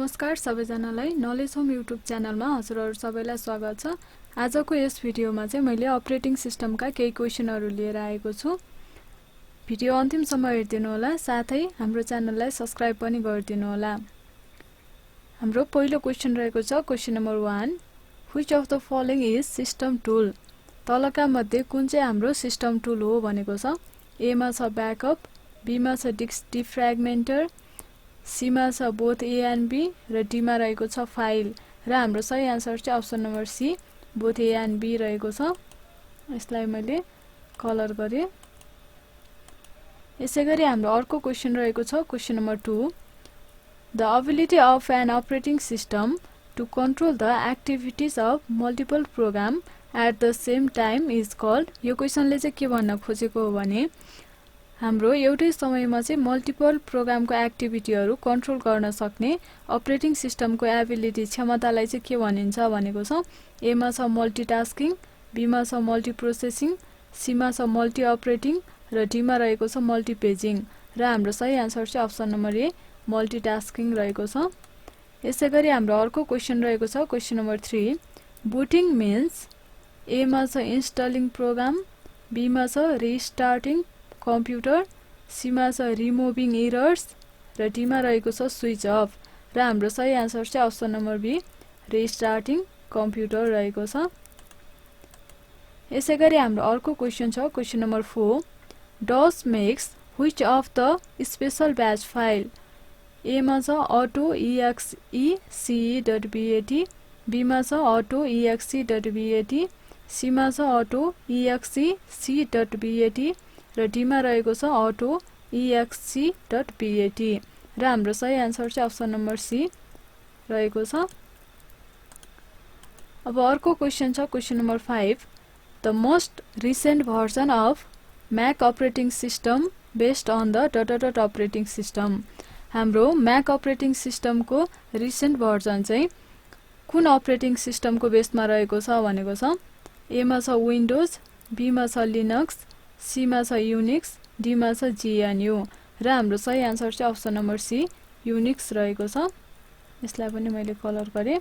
नमस्कार सबैजनालाई knowledge home YouTube च्यानलमा हजुरहरु सबैलाई स्वागत छ। आजको यस भिडियोमा चाहिँ मैले अपरेटिङ सिस्टमका केही क्वेशनहरु लिएर आएको छु। भिडियो अन्तिमसम्म हेर्दिनु होला, साथै हाम्रो च्यानललाई सब्स्क्राइब पनि गरिदिनु होला। हाम्रो पहिलो क्वेशन रहेको छ question number 1, which of the following is system tool? तलका मध्ये कुन चाहिँ हाम्रो सिस्टम टुल हो भनेको छ। ए मा छ ब्याकअप, बी मा छ डिफ्र्यागमेन्टर, सी मा छ बोथ ए एन्ड बी र डी मा रहेको छ फाइल र हाम्रो सही आन्सर चाहिँ option number C both A and B रहेको छ। यसलाई मैले कलर गरे। यसैगरी हाम्रो अर्को क्वेशन रहेको छ question number 2, the ability of an operating system to control the activities of multiple program at the same time is called. यो क्वेशनले चाहिँ के भन्न खोजेको हो भने हाम्रो एउटै समयमा चाहिँ मल्टिपल प्रोग्रामको एक्टिभिटीहरु कन्ट्रोल गर्न सक्ने अपरेटिङ सिस्टमको एबिलिटी क्षमतालाई चाहिँ के भनिन्छ भनेको छ। ए मा छ मल्टिटास्किङ, बी मा छ मल्टिप्रोसेसिङ, सी मा छ मल्टी अपरेटिङ र डी मा रहेको छ मल्टिपेजिङ र हाम्रो सही आन्सर चाहिँ अप्सन नम्बर ए मल्टिटास्किङ रहेको छ। यसैगरी हाम्रो अर्को क्वेशन रहेको छ क्वेशन नम्बर 3, बुटिङ मिन्स। ए मा छ इन्स्टलिङ प्रोग्राम, बी मा छ रिस्टार्टिङ कम्प्युटर, सी मा छ रिमुभिङ एरर्स र डी मा रहेको छ स्विच अफ र हाम्रो सही आन्सर चाहिँ option number B restarting computer रहेको छ। यसैगरी हाम्रो अर्को क्वेशन छ question number 4, does makes which of the special batch file? A मा छ अटो exe.bat, बी मा छ अटो exe.bat, सी मा छ अटो exec.bat र डी मा रहेको छ अटो exc.bat र हाम्रो सही आन्सर चाहिँ अप्सन नम्बर सी रहेको छ। अब अर्को क्वेशन छ question number 5, the most recent version of Mac operating system based on the dot operating system. हाम्रो म्याक अपरेटिङ सिस्टमको रिसेन्ट भर्जन चाहिँ कुन अपरेटिङ सिस्टमको बेसमा रहेको छ भनेको छ। ए मा छ विन्डोज, बी मा छ लिनक्स, सी मा छ युनिक्स, डी मा छ GNU र हाम्रो सही आन्सर चाहिँ अप्सन नम्बर सी युनिक्स रहेको छ। यसलाई पनि मैले कलर गरे।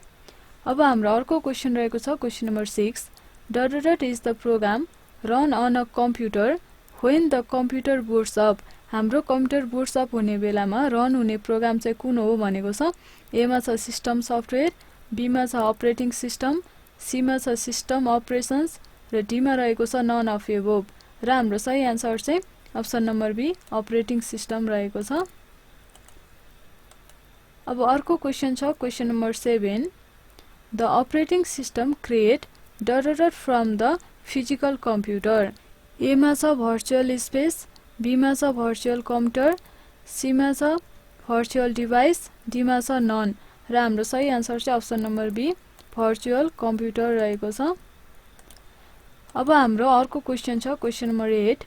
अब हाम्रो अर्को क्वेशन रहेको छ question number 6, dot is the program run on a computer when the computer boots up. हाम्रो कम्प्युटर बुट्स अप हुने बेलामा रन हुने प्रोग्राम चाहिँ कुन हो भनेको छ। ए मा छ सिस्टम सफ्टवेयर, बी मा छ अपरेटिङ सिस्टम, सी मा छ सिस्टम अपरेसन्स र डी मा रहेको छ नन अफ एबोभ र हाम्रो सही आन्सर चाहिँ option number B operating system रहेको छ। अब अर्को क्वेशन छ question number 7, the operating system create dot from the physical computer. A मा छ भर्चुअल स्पेस, बी मा छ भर्चुअल कम्प्युटर, सी मा छ भर्चुअल डिभाइस, डी मा छ नन र हाम्रो सही आन्सर चाहिँ option number B virtual computer रहेको छ। अब हाम्रो अर्को क्वेशन छ question number 8,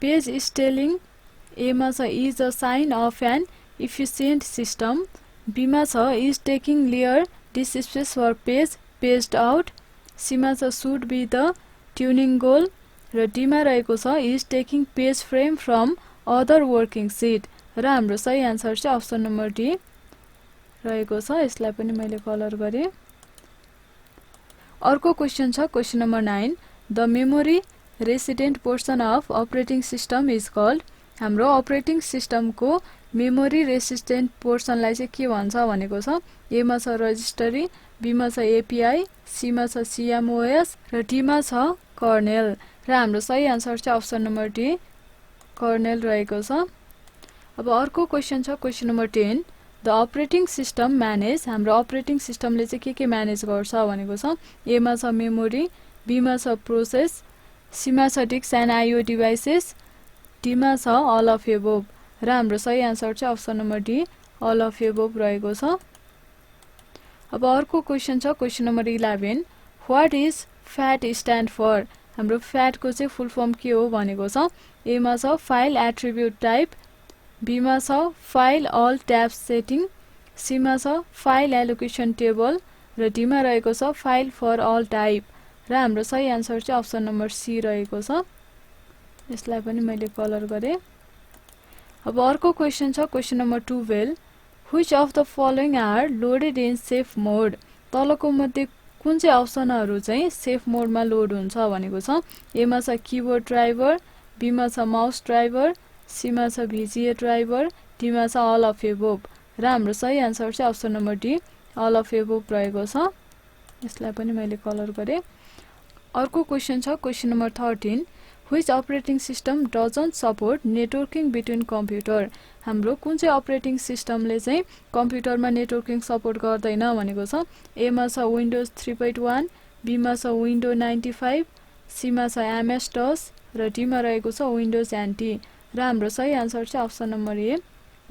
page stealing. A मा छ is a sign of an efficient system, B मा छ इज टेकिङ लेयर disk space for page paged out, C मा छ should be the tuning goal र डी मा रहेको छ is taking page frame from other working set र हाम्रो सही आन्सर चाहिँ अप्सन नम्बर डी रहेको छ। यसलाई पनि मैले कलर गरे। अर्को क्वेशन छ question number 9, the memory resident portion of operating system is called. हाम्रो अपरेटिङ सिस्टमको मेमोरी रेसिडेन्ट पोर्सनलाई चाहिँ के भन्छ भनेको छ। ए मा छ रजिस्टरी, बी मा छ एपीआई, सी मा छ CMOS र डी मा छ कर्नेल र हाम्रो सही आन्सर चाहिँ अप्सन नम्बर डी कर्नेल रहेको छ। अब अर्को क्वेशन छ question number 10, the operating system manage. हाम्रो अपरेटिङ सिस्टमले चाहिँ के म्यानेज गर्छ भनेको छ। ए मा छ मेमोरी, बी मा छ प्रोसेस, सी मा छ disk and IO devices, D मा छ अल अफ एबोभ र हाम्रो सही आन्सर चाहिँ option number D all of above रहेको छ। अब अर्को क्वेशन छ question number 11, what is FAT stand for? हाम्रो फ्याटको चाहिँ फुल फर्म के हो भनेको छ। ए मा छ फाइल एट्रिब्युट टाइप, बी मा छ file all tab setting, C मा छ फाइल एलोकेसन टेबल र डी मा रहेको छ फाइल फर अल टाइप र हाम्रो सही आन्सर चाहिँ अप्सन नम्बर सी रहेको छ। यसलाई पनि मैले कलर गरे। अब अर्को क्वेशन छ question number 12, Which of the following are loaded in safe mode? तलको मध्ये कुन चाहिँ अप्सनहरु चाहिँ सेफ मोडमा लोड हुन्छ भनेको छ। ए मा छ कीबोर्ड ड्राइभर, बी मा छ माउस ड्राइभर, सी मा छ VGA ड्राइभर, डी मा छ अल अफ एबोभ। र हाम्रो सही आन्सर चाहिँ option number D all of above रहेको छ। यसलाई पनि मैले कलर गरे। अर्को क्वेशन छ question number 13 Which operating system doesn't support networking between computer? हाम्रो कुन चाहिँ अपरेटिङ सिस्टमले चाहिँ कम्प्युटरमा नेटवर्किङ सपोर्ट गर्दैन भनेको छ। ए मा छ विन्डोज 3.1, बी मा छ विन्डो 95, सी मा छ MS DOS र डी मा रहेको छ विन्डोज NT। र हाम्रो सही आन्सर चाहिँ अप्सन नम्बर ए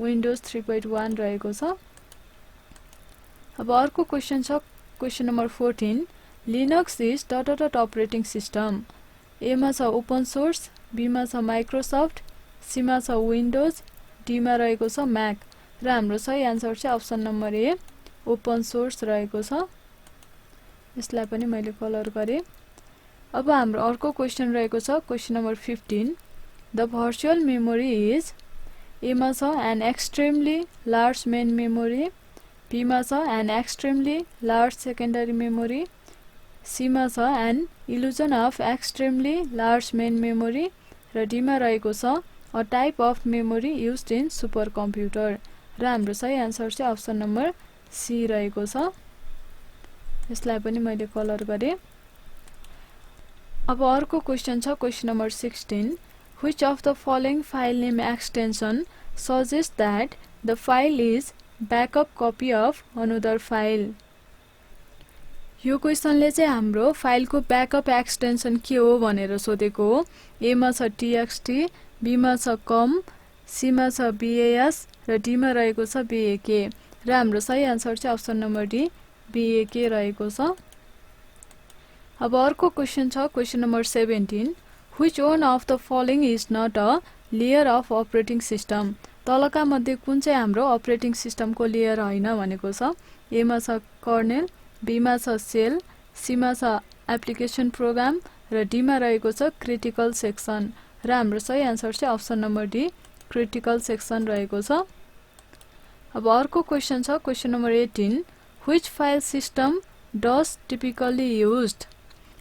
विन्डोज 3.1 रहेको छ। अब अर्को क्वेशन छ question number 14 Linux is that operating system. A मा छ ओपन सोर्स, बी मा छ माइक्रोसफ्ट, सी मा छ विन्डोज, डी मा रहेको छ म्याक। र हाम्रो सही आन्सर चाहिँ अप्सन नम्बर ए ओपन सोर्स रहेको छ। यसलाई पनि मैले कलर गरे। अब हाम्रो अर्को क्वेशन रहेको छ question number 15 the virtual memory is A मा छ an extremely large main memory, B मा छ an extremely large secondary memory, C मा छ an illusion of extremely large main memory र डी मा रहेको छ a type of memory used in super computer. र हाम्रो सही आन्सर चाहिँ अप्सन नम्बर सी रहेको छ। यसलाई पनि मैले कलर गरे। अब अर्को क्वेशन छ question number 16 Which of the following file name extension suggests that the file is backup copy of another file? यो क्वेशनले चाहिँ हाम्रो फाइलको ब्याकअप एक्सटेन्सन के हो भनेर सोधेको हो। ए मा छ txt, बी मा छ com, सी मा छ bas र डी मा रहेको छ bak। र हाम्रो सही आन्सर चाहिँ अप्सन नम्बर डी bak रहेको छ। अब अर्को क्वेशन छ question number 17 Which one of the following is not a layer of operating system? तलका मध्ये कुन चाहिँ हाम्रो अपरेटिङ सिस्टमको लेयर हैन भनेको छ। ए मा छ कर्नेल, बी मा छ सेल, सी मा छ एप्लिकेसन प्रोग्राम र डी मा रहेको छ क्रिटिकल सेक्सन। र हाम्रो सही आन्सर चाहिँ option number D critical section रहेको छ। अब अर्को क्वेशन छ question number 18 Which file system does typically used?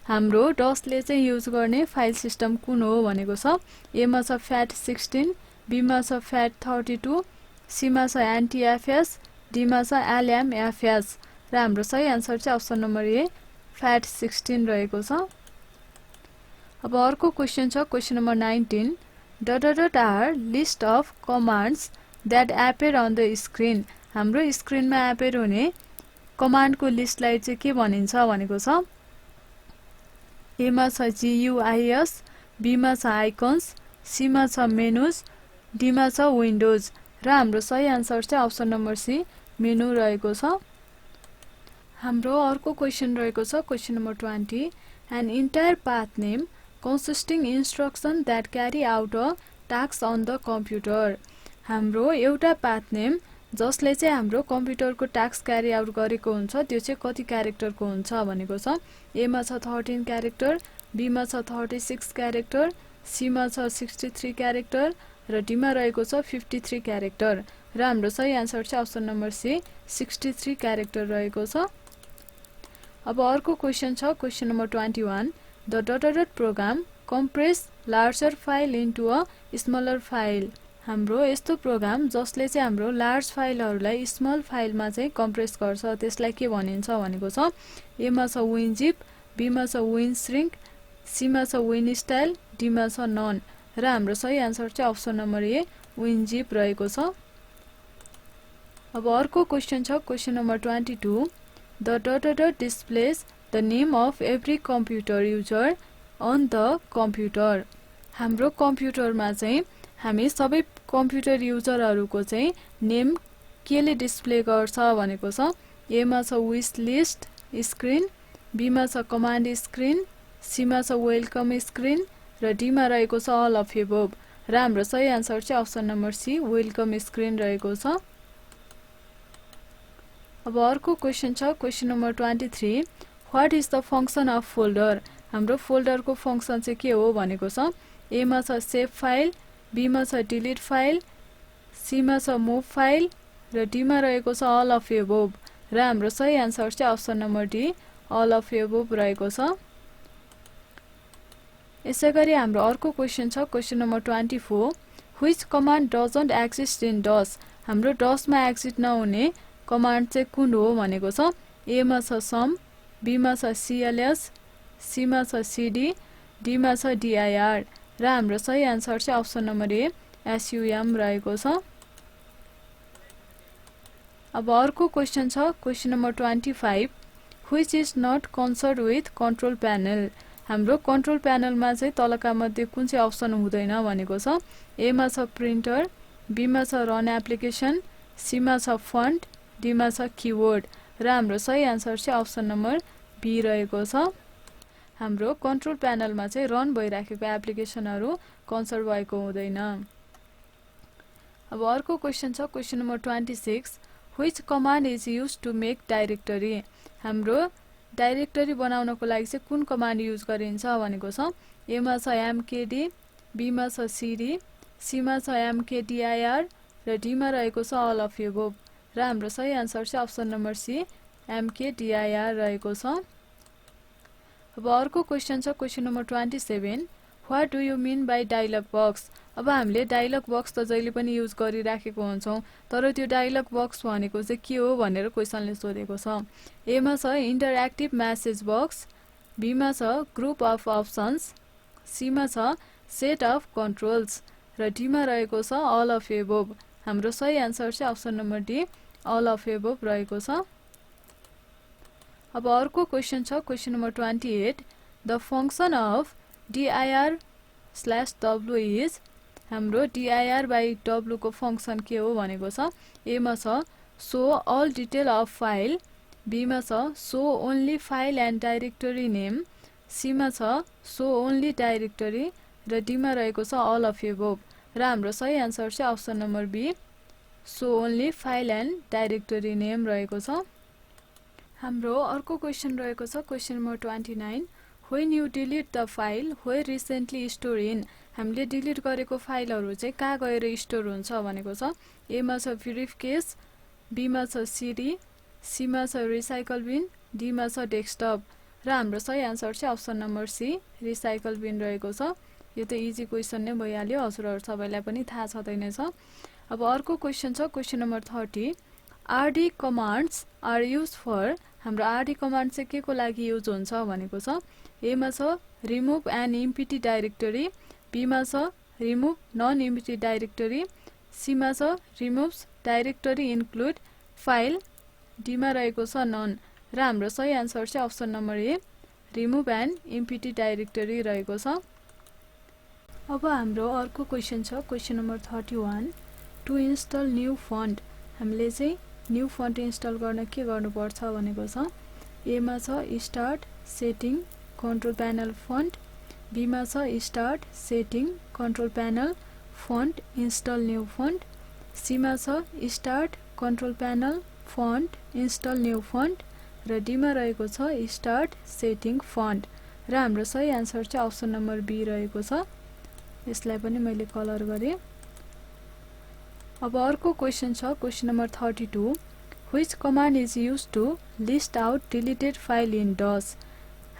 हाम्रो डसले चाहिँ युज गर्ने फाइल सिस्टम कुन हो भनेको छ। ए मा छ FAT16, बी मा छ FAT32, सी मा छ NTFS, डी मा छ LMFS। र हाम्रो सही आन्सर चाहिँ अप्सन नम्बर ए FAT16 रहेको छ। अब अर्को क्वेशन छ question number 19 dot are list of commands that appear on the screen? हाम्रो स्क्रिनमा एपेयर हुने कमान्डको लिस्टलाई चाहिँ के भनिन्छ भनेको छ। ए मा छ GUIS, बी मा छ आइकन्स, सी मा छ मेनुज, डी मा छ विन्डोज। र हाम्रो सही आन्सर चाहिँ अप्सन नम्बर सी मेनु रहेको छ। हाम्रो अर्को क्वेशन रहेको छ question number 20 an entire path name consisting instruction that carry out a task on the computer. हाम्रो एउटा पाथ नेम जसले चाहिँ हाम्रो कम्प्युटरको टास्क क्यारी आउट गरेको हुन्छ त्यो चाहिँ कति क्यारेक्टरको हुन्छ भनेको छ। ए मा छ 13 क्यारेक्टर, बी मा छ 36 क्यारेक्टर, सी मा छ 63 क्यारेक्टर र डी मा रहेको छ 53 क्यारेक्टर। र हाम्रो सही आन्सर चाहिँ अप्सन नम्बर सी 63 क्यारेक्टर रहेको छ। अब अर्को क्वेशन छ question number 21 the dot programme compress larger file into a smaller file. हाम्रो यस्तो प्रोग्राम जसले चाहिँ हाम्रो लार्ज फाइलहरुलाई स्मल फाइलमा चाहिँ कम्प्रेस गर्छ त्यसलाई के भनिन्छ भनेको छ। ए मा छ विनजिप, बी मा छ विनश्रिङ्क, सी मा छ विनस्टाइल, डी मा छ नन। र हाम्रो सही आन्सर चाहिँ अप्सन नम्बर ए विनजिप रहेको छ। अब अर्को क्वेशन छ question number 22 the dot displays the name of every computer user on the computer. हाम्रो कम्प्युटरमा चाहिँ हामी सबै कम्प्युटर युजरहरुको चाहिँ नेम केले डिस्प्ले गर्छ भनेको छ। ए मा छ विश लिस्ट स्क्रिन, बी मा छ कमान्ड स्क्रिन, सी मा छ वेलकम स्क्रिन र डी मा रहेको छ अल अफ एबोभ। र हाम्रो सही आन्सर चाहिँ option number C welcome screen रहेको छ। अब अर्को क्वेशन छ question number 23 what is the function of folder. हाम्रो फोल्डरको फंक्शन चाहिँ के हो भनेको छ। ए मा छ सेभ फाइल, बी मा छ डिलिट फाइल, सी मा छ मुभ फाइल र डीमा रहेको छ अल अफ एबोभ र हाम्रो सही आन्सर चाहिँ option number D all of above रहेको छ। यसैगरी हाम्रो अर्को क्वेशन छ question number 24 which command doesn't exist in DOS. हाम्रो डसमा एक्जिस्ट नहुने कमान्ड चाहिँ कुन हो भनेको छ। ए मा छ सम, बी मा छ सीएलएस, सी मा छ सीडी, डी मा छ डीआईआर र हाम्रो सही आन्सर चाहिँ अप्सन नम्बर ए एसयुएम रहेको छ। अब अर्को क्वेशन छ question number 25 which is not concerned with control panel. हाम्रो कन्ट्रोल प्यानलमा चाहिँ तलका मध्ये कुन चाहिँ अप्सन हुँदैन भनेको छ। ए मा छ प्रिन्टर, बी मा छ रन एप्लिकेसन, सी मा छ फन्ट, डी मा छ किबोर्ड र हाम्रो सही आन्सर चाहिँ अप्सन नम्बर बी रहेको छ। हाम्रो कन्ट्रोल प्यानलमा चाहिँ रन भइराखेको एप्लिकेसनहरू कन्सर्ट भएको हुँदैन। अब अर्को क्वेशन छ question number 26 which command is use to make directory. हाम्रो डाइरेक्टरी बनाउनको लागि चाहिँ कुन कमान्ड युज गरिन्छ भनेको छ। ए मा छ एमकेडी, बी मा छ सीडी, सी मा छ एमकेडीआईआर र डी मा रहेको छ अल अफ एबोभ र हाम्रो सही आन्सर चाहिँ अप्सन नम्बर सी एमकेडीआईआर रहेको छ। अब अर्को क्वेशन छ question number 27 what do you mean by dialog box. अब हामीले डायलग बक्स त जहिले पनि युज गरिराखेको हुन्छौँ तर त्यो डायलग बक्स भनेको चाहिँ के हो भनेर क्वेसनले सोधेको छ। ए मा छ इन्टरएक्टिभ मेसेज बक्स, बी मा छ ग्रुप अफ अप्सन्स, सी मा छ सेट अफ कन्ट्रोल्स र डी मा रहेको छ अल अफ एबोभ। हाम्रो सही आन्सर चाहिँ option number D all of above रहेको छ। अब अर्को क्वेशन छ question number 28 the function of dir/w is. हाम्रो dir/w को फङ्सन के हो भनेको छ। ए मा छ show all detail of file, B मा छ show only file and directory name, C मा छ सो ओन्ली डाइरेक्टरी र डी मा रहेको छ अल अफ एबोभ र हाम्रो सही आन्सर चाहिँ option number B show only file and directory name रहेको छ। हाम्रो अर्को क्वेशन रहेको छ question number 29 when you delete the file were recently store in. हामीले डिलिट गरेको फाइलहरू चाहिँ कहाँ गएर स्टोर हुन्छ भनेको छ। ए मा छ ब्रिफकेस, बी मा छ सिडी, सी मा छ रिसाइकल बिन, डी मा छ डेस्कटप र हाम्रो सही आन्सर चाहिँ option number C recycle bin रहेको छ। यो त इजी क्वेसन नै भइहाल्यो, हजुरहरू सबैलाई पनि थाहा छँदै नै छ। अब अर्को क्वेसन छ question number 30 RD commands are use for. हाम्रो आरडी कमान्ड चाहिँ के को लागि युज हुन्छ भनेको छ। ए मा छ remove an empty directory, B मा छ remove non empty directory, C मा छ removes directory include file, D मा रहेको छ नन र हाम्रो सही आन्सर चाहिँ option number A remove an empty directory रहेको छ। अब हाम्रो अर्को क्वेसन छ question number 31 to install new font. हामीले चाहिँ न्यू फन्ट इन्स्टल गर्न के गर्नुपर्छ भनेको छ। ए मा छ start setting control panel font, B मा छ start setting control panel font install new font, C मा छ start control panel font install new font र डी मा रहेको छ स्टार्ट सेटिङ फन्ट र हाम्रो सही आन्सर चाहिँ अप्सन नम्बर बी रहेको छ। यसलाई पनि मैले कलर गरेँ। अब अर्को क्वेसन छ question number 32 which command is use to list out deleted file in DOS.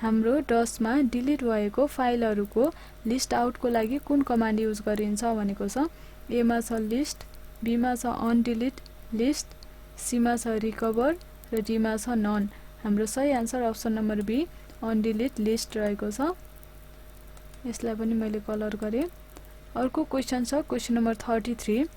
हाम्रो डसमा डिलिट भएको फाइलहरूको लिस्ट आउटको लागि कुन कमान्ड युज गरिन्छ भनेको छ। ए मा छ लिस्ट, बी मा छ अनडिलिट लिस्ट, सी मा छ रिकभर र डी मा छ नन। हाम्रो सही answer option number B undelete list रहेको छ। यसलाई पनि मैले कलर गरेँ। अर्को क्वेसन छ question number 33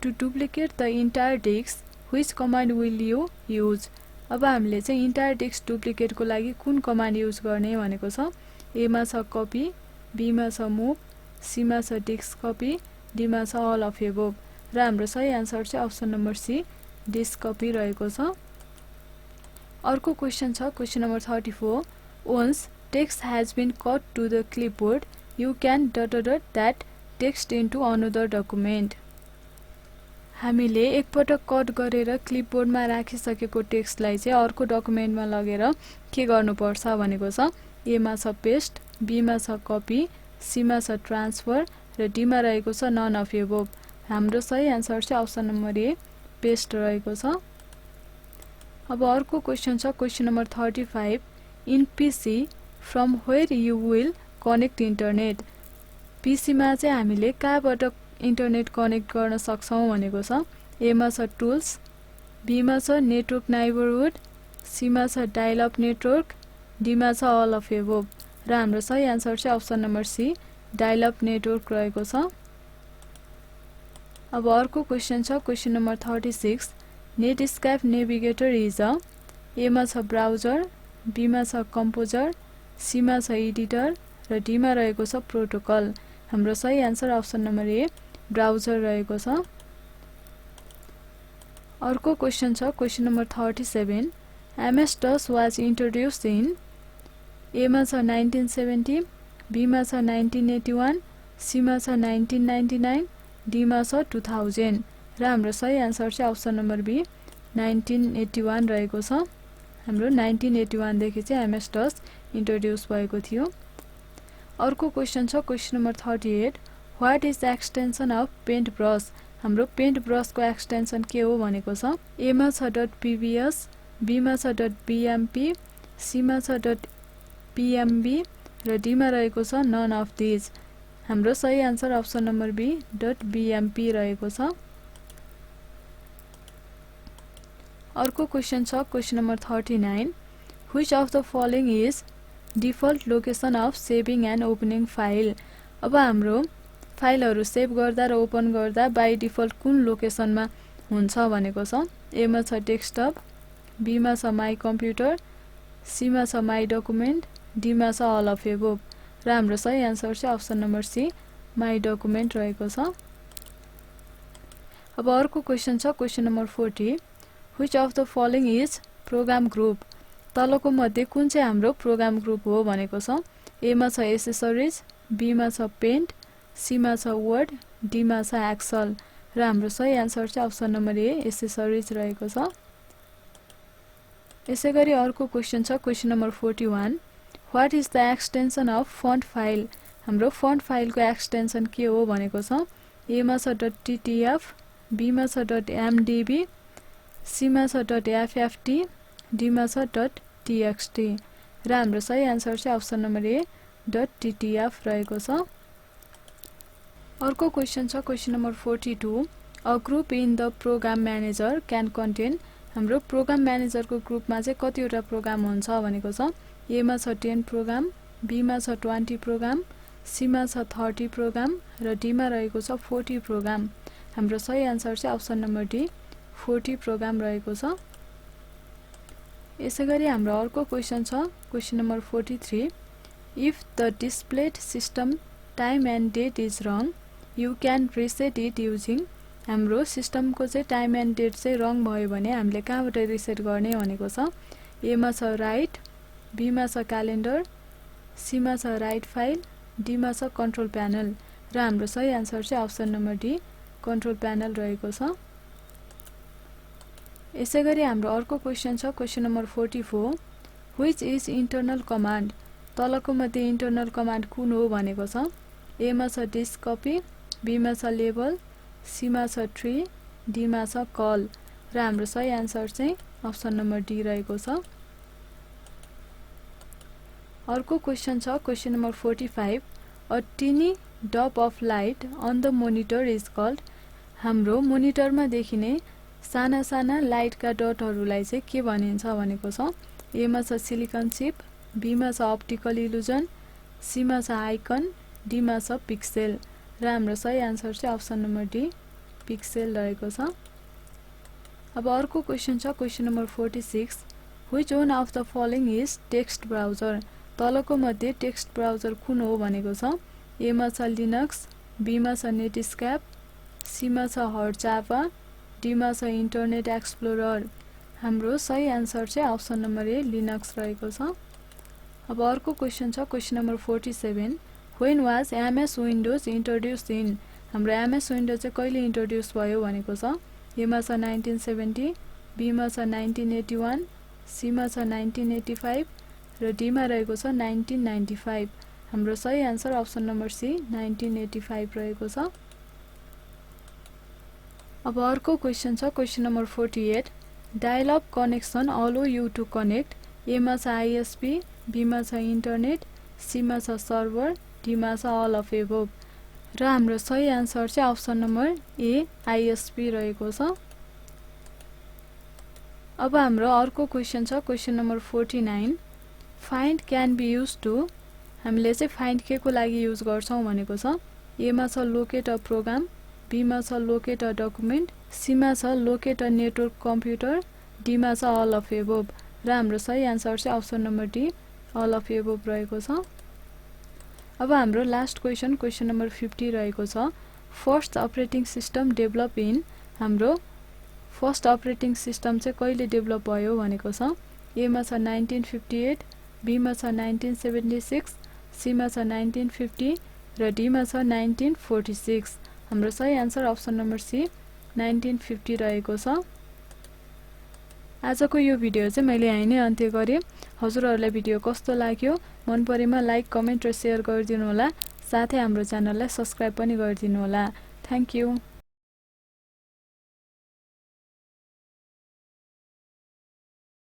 to duplicate the entire disk which command will you use. अब हामीले चाहिँ इन्टायर डिस्क डुप्लिकेटको लागि कुन कमान्ड युज गर्ने भनेको छ। ए मा छ कपी, बी मा छ मुभ, सी मा छ डिस्क कपी, डी मा छ अल अफ एबोभ र हाम्रो सही आन्सर चाहिँ option number C disk copy रहेको छ। अर्को क्वेसन छ question number 34 once text has been cut to the clipboard you can that text into another document. हामीले एकपटक कट गरेर क्लिपबोर्डमा राखिसकेको टेक्स्टलाई चाहिँ अर्को डकुमेन्टमा लगेर के गर्नुपर्छ भनेको छ। ए मा छ पेस्ट, बी मा छ कपी, सी मा छ ट्रान्सफर र डी मा रहेको छ नन अफ एबोभ। हाम्रो सही आन्सर चाहिँ अप्सन नम्बर ए पेस्ट रहेको छ। अब अर्को क्वेशन छ question number 35 in PC from where you will connect internet. PC मा चाहिँ हामीले कहाँबाट इन्टरनेट कनेक्ट गर्न सक्छौं भनेको छ। ए मा छ टुल्स, बी मा छ नेटवर्क नेबरहुड, सी मा छ डायल अप नेटवर्क, डी मा छ अल अफ एबोभ र हाम्रो सही आन्सर चाहिँ option number C dial up network रहेको छ। अब अर्को क्वेशन छ question number 36 Netscape Navigator is a. A मा छ ब्राउजर, बी मा छ कम्पोजर, सी मा छ एडिटर र डी मा रहेको छ प्रोटोकल। हाम्रो सही answer option number A browser रहेको छ। अर्को क्वेशन छ question number 37 MS DOS was introduced in. A मा छ 1970, बी मा छ 1981, सी मा छ 1999, डी मा छ 2000 र हाम्रो सही आन्सर चाहिँ अप्सन नम्बर बी 1981 रहेको छ। हाम्रो 1981 देखि चाहिँ एमएस डस इन्ट्रोड्युस भएको थियो। अर्को क्वेशन छ question number 38 what is the extension of paint brush. हाम्रो पेन्ट ब्रशको एक्सटेन्सन के हो भनेको छ। ए मा छ .pbs, बी मा छ .bmp, सी मा छ .pmb र डी मा रहेको छ नन अफ दिज। हाम्रो सही answer option number B .bmp रहेको छ। अर्को क्वेशन छ question number 39 which of the following is default location of saving and opening file. अब हाम्रो फाइलहरु सेभ गर्दा र ओपन गर्दा बाइ डिफल्ट कुन लोकेसनमा हुन्छ भनेको छ। ए मा छ डेस्कटप, बी मा छ माई कम्प्युटर, सी मा छ माई डकुमेन्ट, डी मा छ अल अफ एबोभ र हाम्रो सही आन्सर चाहिँ option number C my document रहेको छ। अब अर्को क्वेशन छ question number 40 which of the following is program group. तलको मध्ये कुन चाहिँ हाम्रो प्रोग्राम ग्रुप हो भनेको छ। ए मा छ एसेसरिज, बी मा छ पेन्ट, सी मा छ वर्ड, डी मा छ एक्सेल र हाम्रो सही आन्सर चाहिँ अप्सन नम्बर ए एसेसरिज रहेको छ। यसैगरी अर्को क्वेशन छ question number 41 what is the extension of font file. हाम्रो फन्ट फाइलको एक्सटेन्सन के हो भनेको छ। ए मा छ .ttf, बी मा छ .mdb, सी मा छ .fft, डी मा छ .txt र हाम्रो सही आन्सर चाहिँ अप्सन नम्बर ए .ttf रहेको छ। अर्को क्वेशन छ question number 42 a group in the program manager can contain. हाम्रो प्रोग्राम म्यानेजरको ग्रुपमा चाहिँ कतिवटा प्रोग्राम हुन्छ भनेको छ। ए मा छ 10 प्रोग्राम, बी मा छ 20 प्रोग्राम, सी मा छ 30 प्रोग्राम र डी मा रहेको छ 40 प्रोग्राम। हाम्रो सही आन्सर चाहिँ अप्सन नम्बर डी 40 प्रोग्राम रहेको छ। यसैगरी हाम्रो अर्को क्वेशन छ question number 43 if the displayed system time and date is wrong you can reset it using. हाम्रो सिस्टमको चाहिँ टाइम एन्ड डेट चाहिँ रङ भयो भने हामीले कहाँबाट रिसेट गर्ने भनेको छ। ए मा छ राइट, बी मा छ क्यालेन्डर, सी मा छ राइट फाइल, डी मा छ कन्ट्रोल प्यानल र हाम्रो सही आन्सर चाहिँ option number D control panel रहेको छ। यसैगरी हाम्रो अर्को क्वेशन छ question number 44 which is internal command. तलको मध्ये इन्टरनल कमान्ड कुन हो भनेको छ। ए मा छ डिस्क कपी, बी मा छ लेबल, सी मा छ ट्री, डी मा छ कल र हाम्रो सही आन्सर चाहिँ अप्सन नम्बर डी रहेको छ। अर्को क्वेशन छ question number 45 a tiny dot of light on the monitor is called. हाम्रो मोनिटरमा देखिने साना साना लाइटका डटहरूलाई चाहिँ के भनिन्छ भनेको छ। ए मा छ सिलिकन चिप, बी मा छ अप्टिकल इल्युजन, सी मा छ आइकन, डी मा छ पिक्सेल र हाम्रो सही आन्सर चाहिँ अप्सन नम्बर डी पिक्सेल रहेको छ। अब अर्को क्वेशन छ question number 46 which one of the following is text browser. तलको मध्ये टेक्स्ट ब्राउजर कुन हो भनेको छ। ए मा छ लिनक्स, बी मा छ नेटस्केप, सी मा छ हट जावा, डी मा छ इन्टरनेट एक्सप्लोरर। हाम्रो सही आन्सर चाहिँ अप्सन नम्बर ए लिनक्स रहेको छ। अब अर्को क्वेशन छ question number 47 when was MS windows introduced in. हाम्रो एमएस विन्डो चाहिँ कहिले इन्ट्रोड्युस भयो भनेको छ। ए मा छ 1970, बी मा छ 1981, सी मा छ 1985 र डी मा रहेको छ 1995। हाम्रो सही आन्सर अप्सन नम्बर सी 1985 रहेको छ। अब अर्को क्वेशन छ question number 48 dial up connection allow you to connect A मा छ आईएसपी बी मा छ इन्टरनेट सी मा छ सर्भर डी मा छ अल अफ एबोभ र हाम्रो सही आन्सर चाहिँ अप्सन नम्बर ए आईएसपी रहेको छ। अब हाम्रो अर्को क्वेशन छ question number 49 find can be use to हामीले चाहिँ फाइन्ड के को लागि युज गर्छौं भनेको छ ए मा छ लोकेट अ प्रोग्राम बी मा छ लोकेट अ डकुमेन्ट सी मा छ locate a network computer D मा छ अल अफ एबोभ र हाम्रो सही आन्सर चाहिँ option number D all of above रहेको छ। अब हाम्रो लास्ट क्वेशन क्वेशन नम्बर 50 रहेको छ first operating system develop in हाम्रो फर्स्ट अपरेटिङ सिस्टम चाहिँ कहिले डेभलप भयो भनेको छ ए मा छ 1958 बी मा छ 1976 सी मा छ 1950 र डी मा छ 1946 हाम्रो सही आन्सर अप्सन नम्बर सी 1950 रहेको छ। आजको यो भिडियो चाहिँ मैले यही नै अन्त्य गरे। हजुरहरुलाई भिडियो कस्तो लाग्यो मन परेमा लाइक कमेन्ट र शेयर गरिदिनु होला साथै हाम्रो च्यानललाई सब्स्क्राइब पनि गरिदिनु होला। Thank you.